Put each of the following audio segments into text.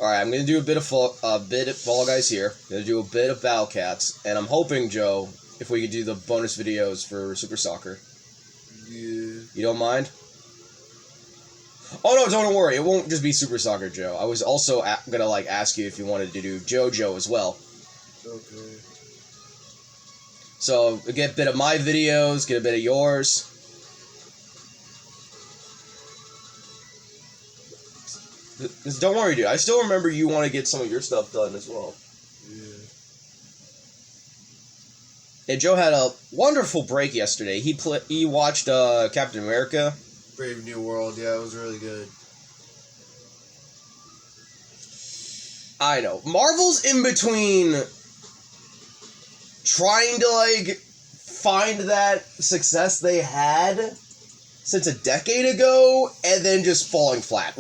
Alright, I'm gonna do a bit of Fall Guys here. I'm gonna do a bit of Battle Cats, and I'm hoping, Joe, if we could do the bonus videos for Super Soccer. Yeah. You don't mind? Oh no, don't worry. It won't just be Super Soccer, Joe. I was also gonna ask you if you wanted to do JoJo as well. Okay. So get a bit of my videos, get a bit of yours. Don't worry, dude. I still remember you want to get some of your stuff done as well. Yeah. And Joe had a wonderful break yesterday. He watched Captain America. Brave New World, yeah, it was really good. I know. Marvel's in between trying to, find that success they had since a decade ago, and then just falling flat.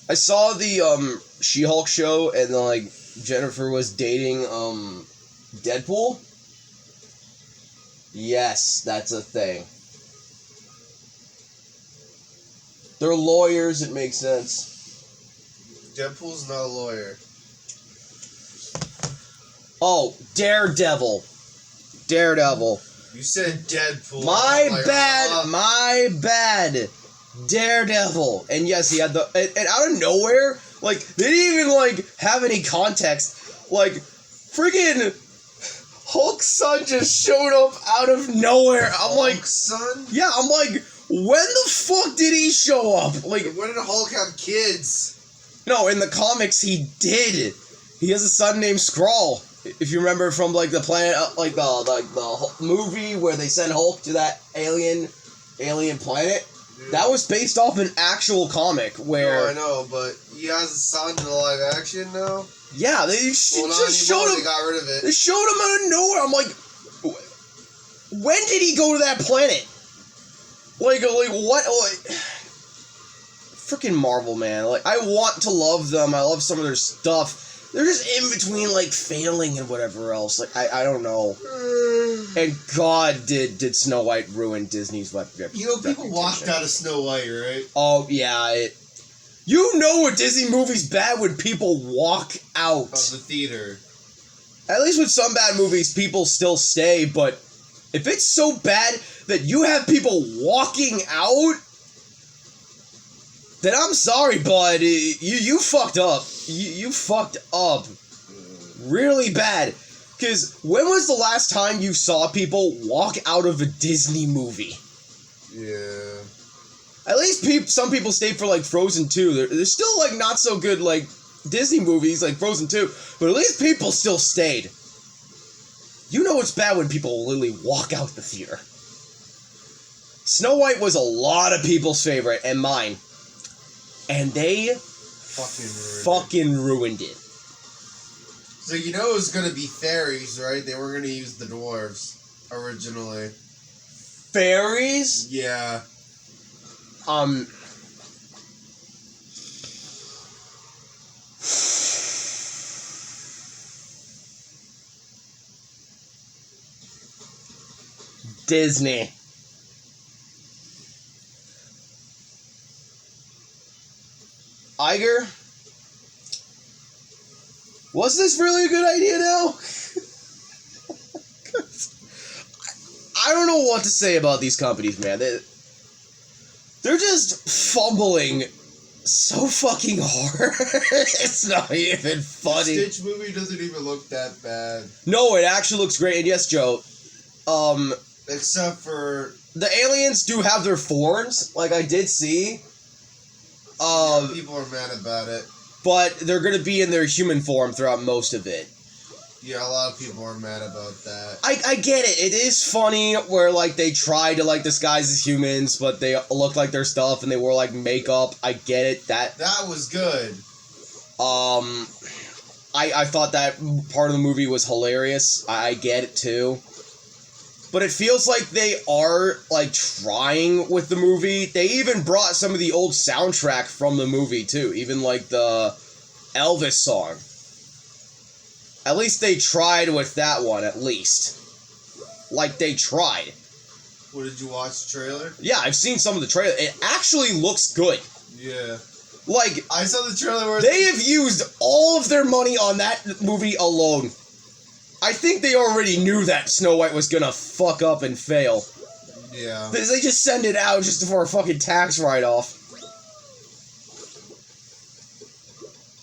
I saw the, She-Hulk show, and then, Jennifer was dating, Deadpool. Yes, that's a thing. They're lawyers, it makes sense. Deadpool's not a lawyer. Oh, Daredevil. You said Deadpool. My bad. Daredevil. And yes, he had and out of nowhere, they didn't even, have any context. Freaking Hulk's son just showed up out of nowhere. Hulk's son? Yeah, I'm like, when the fuck did he show up? When did Hulk have kids? No, in the comics he did. He has a son named Skrull. If you remember from the planet, the movie where they send Hulk to that alien planet, that was based off an actual comic where. No, I know, but he has a son in the live action now. Yeah, they just showed him. They got rid of it. They showed him out of nowhere. I'm like, when did he go to that planet? What? Freaking Marvel, man. I want to love them. I love some of their stuff. They're just in between, failing and whatever else. I don't know. And God, did Snow White ruin Disney's reputation. People walked out of Snow White, right? Oh, yeah. You know a Disney movie's bad when people walk out. Of the theater. At least with some bad movies, people still stay, but if it's so bad that you have people walking out, then I'm sorry, bud. You fucked up. You fucked up really bad. Because when was the last time you saw people walk out of a Disney movie? Yeah. At least some people stayed for Frozen 2. There's still not so good Disney movies like Frozen 2, but at least people still stayed. You know it's bad when people literally walk out the theater. Snow White was a lot of people's favorite and mine. And they fucking ruined it. So you know it was gonna be fairies, right? They were gonna use the dwarves originally. Fairies? Yeah. Disney. Iger? Was this really a good idea now? I don't know what to say about these companies, man. They're just fumbling so fucking hard. It's not even funny. The Stitch movie doesn't even look that bad. No, it actually looks great. And yes, Joe, except for the aliens do have their forms, I did see. People are mad about it. But they're going to be in their human form throughout most of it. Yeah, a lot of people are mad about that. I get it. It is funny where, they try to, disguise as humans, but they look like their stuff and they wore, makeup. I get it. That was good. I thought that part of the movie was hilarious. I get it, too. But it feels like they are, trying with the movie. They even brought some of the old soundtrack from the movie, too. Even, the Elvis song. At least they tried with that one, at least. They tried. What, did you watch the trailer? Yeah, I've seen some of the trailer. It actually looks good. Yeah. Like, I saw the trailer where they have used all of their money on that movie alone. I think they already knew that Snow White was gonna fuck up and fail. Yeah. They just send it out just for a fucking tax write-off.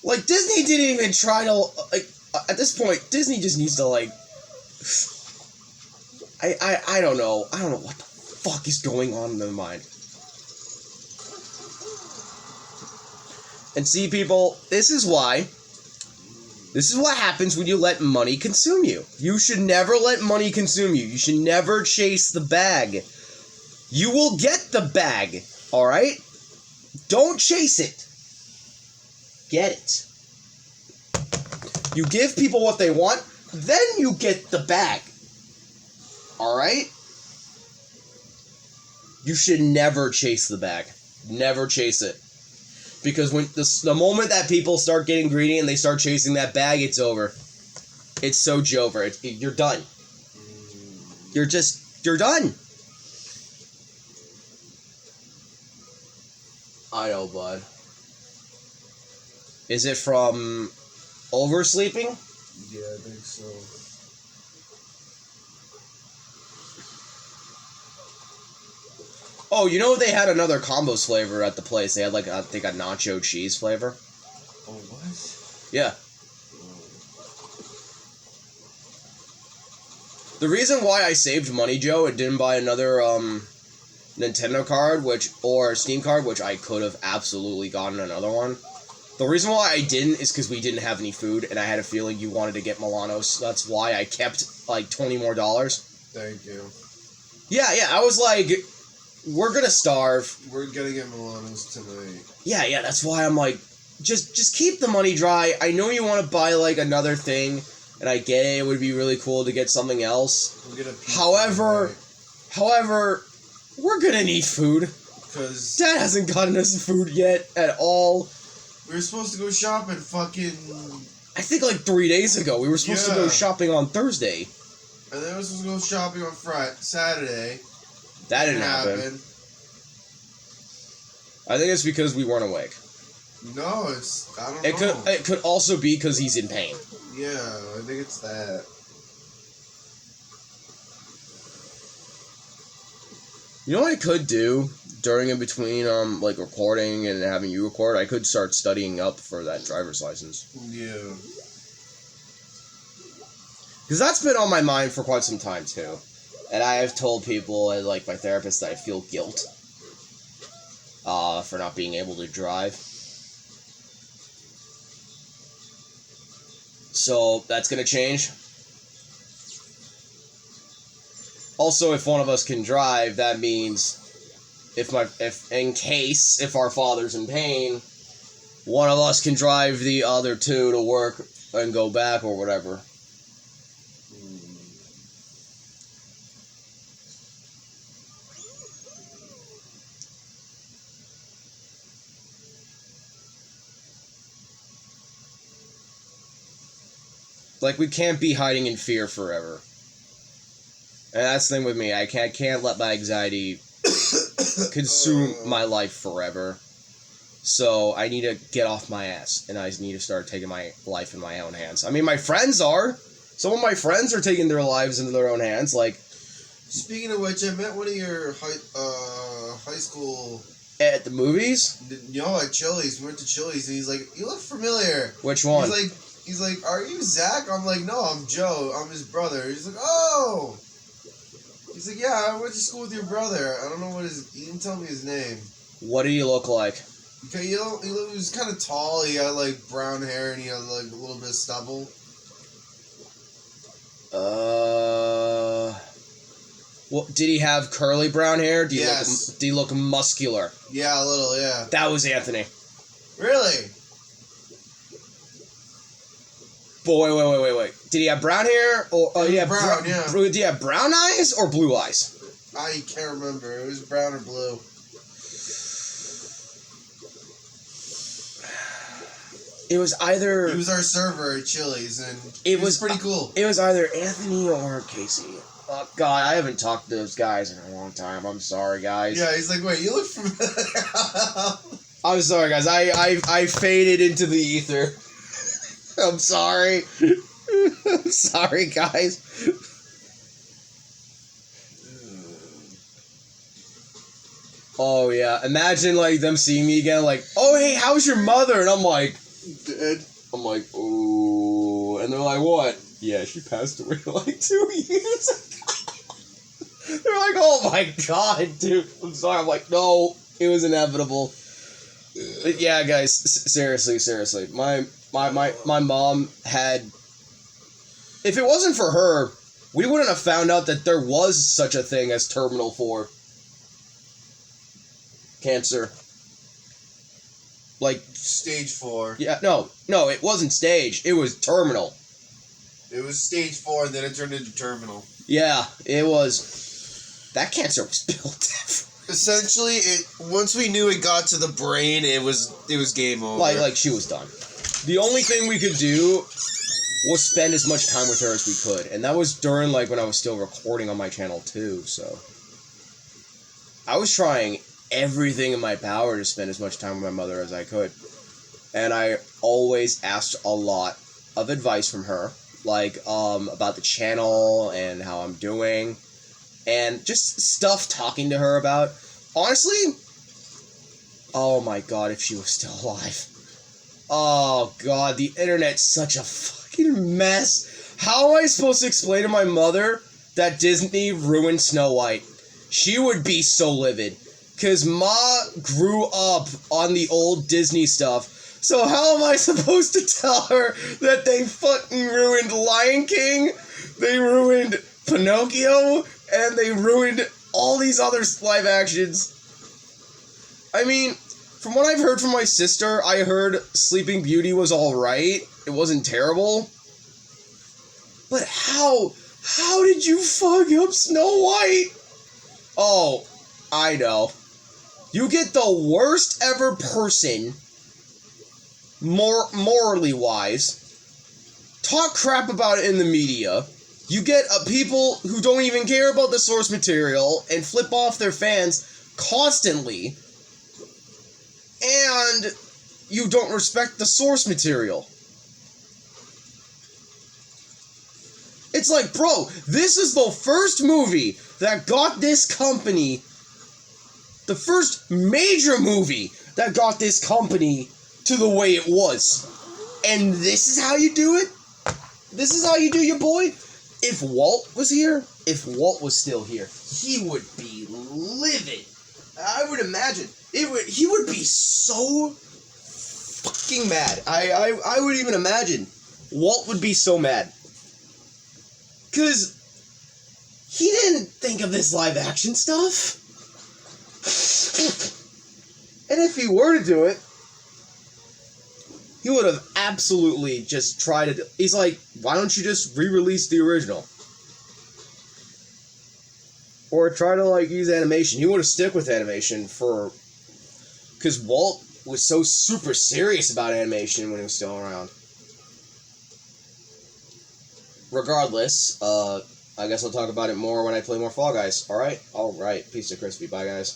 Like, Disney didn't even try to, like, at this point, Disney just needs to, like, I don't know. I don't know what the fuck is going on in their mind. And see, people, this is what happens when you let money consume you. You should never let money consume you. You should never chase the bag. You will get the bag, alright? Don't chase it. Get it. You give people what they want, then you get the bag. Alright? You should never chase the bag. Never chase it. Because when the moment that people start getting greedy and they start chasing that bag, it's over. It's so over. You're done. You're done. I know, bud. Is it from oversleeping? Yeah, I think so. Oh, you know they had another combos flavor at the place. They had like, I think, a nacho cheese flavor. Oh, what? Yeah. The reason why I saved money, Joe, and didn't buy another Nintendo card, or Steam card, which I could have absolutely gotten another one. The reason why I didn't is because we didn't have any food, and I had a feeling you wanted to get Milanos. That's why I kept like $20 more. Thank you. Yeah, I was like, we're gonna starve. We're gonna get Milanos tonight. Yeah, that's why I'm like, just keep the money dry. I know you want to buy like another thing, and I get it. It would be really cool to get something else. We'll get a pizza However, we're gonna need food. Because Dad hasn't gotten us food yet at all. we were supposed to go shopping fucking... I think like 3 days ago. We were supposed to go shopping on Thursday. And then we were supposed to go shopping on Saturday. That didn't happen. I think it's because we weren't awake. No, I don't know. It could also be because he's in pain. Yeah, I think it's that. You know what I could do during in between like recording and having you record? I could start studying up for that driver's license. Yeah. Because that's been on my mind for quite some time too. And I have told people, like my therapist, that I feel guilt for not being able to drive. So that's gonna change. Also, if one of us can drive, that means if our father's in pain, one of us can drive the other two to work and go back or whatever. Like, we can't be hiding in fear forever. And that's the thing with me. I can't let my anxiety consume my life forever. So I need to get off my ass. And I need to start taking my life in my own hands. I mean, my friends are. Some of my friends are taking their lives into their own hands. Like, speaking of which, I met one of your high school... At the movies? At Chili's. We went to Chili's, and he's like, "You look familiar." Which one? He's like, "Are you Zach?" I'm like, "No, I'm Joe. I'm his brother." He's like, "Oh." He's like, "Yeah, I went to school with your brother." I don't know he didn't tell me his name. What do you look like? Okay, he was kind of tall. He had like brown hair, and he had like a little bit of stubble. Well, did he have curly brown hair? Yes. Did he look muscular? Yeah, a little, yeah. That was Anthony. Really? Boy, wait. Did he have brown hair? Or brown, yeah. Did he have brown eyes or blue eyes? I can't remember. It was brown or blue. It was either... He was our server at Chili's, and it was pretty cool. It was either Anthony or Casey. Oh, God, I haven't talked to those guys in a long time. I'm sorry, guys. Yeah, he's like, "Wait, you look familiar." I'm sorry, guys. I faded into the ether. I'm sorry. I'm sorry, guys. Oh, yeah. Imagine, like, them seeing me again, like, oh, hey, how's your mother? And I'm like, dead. I'm like, ooh. And they're like, what? Yeah, she passed away, like, 2 years ago. They're like, oh, my God, dude. I'm sorry. I'm like, no, it was inevitable. But yeah, guys, seriously. My mom had... If it wasn't for her, we wouldn't have found out that there was such a thing as Terminal 4. Cancer. Like... Stage 4. Yeah, no, it wasn't stage. It was terminal. It was stage 4, and then it turned into terminal. Yeah, it was... That cancer was built. Essentially, once we knew it got to the brain, it was game over. Like she was done. The only thing we could do was spend as much time with her as we could, and that was during like when I was still recording on my channel too. So I was trying everything in my power to spend as much time with my mother as I could, and I always asked a lot of advice from her, like about the channel and how I'm doing. And just stuff talking to her about. Honestly, oh my God, if she was still alive. Oh God, the internet's such a fucking mess. How am I supposed to explain to my mother that Disney ruined Snow White? She would be so livid. Because Ma grew up on the old Disney stuff. So how am I supposed to tell her that they fucking ruined Lion King? They ruined Pinocchio? And they ruined all these other live actions. I mean, from what I've heard from my sister, I heard Sleeping Beauty was alright. It wasn't terrible. But how did you fuck up Snow White? Oh, I know. You get the worst ever person, morally wise, talk crap about it in the media. You get people who don't even care about the source material and flip off their fans constantly, and you don't respect the source material. It's like, bro, this is the first movie that got this company, the first major movie that got this company to the way it was. And this is how you do it? This is how you do your boy? If Walt was here, if Walt was still here, he would be livid. I would imagine. He would be so fucking mad. I would even imagine. Walt would be so mad. Because he didn't think of this live action stuff. And if he were to do it, he would have absolutely just tried it. He's like, why don't you just re-release the original? Or try to, like, use animation. He would have stuck with animation for... Because Walt was so super serious about animation when he was still around. Regardless, I guess I'll talk about it more when I play more Fall Guys. Alright? Alright. Peace to Crispy. Bye, guys.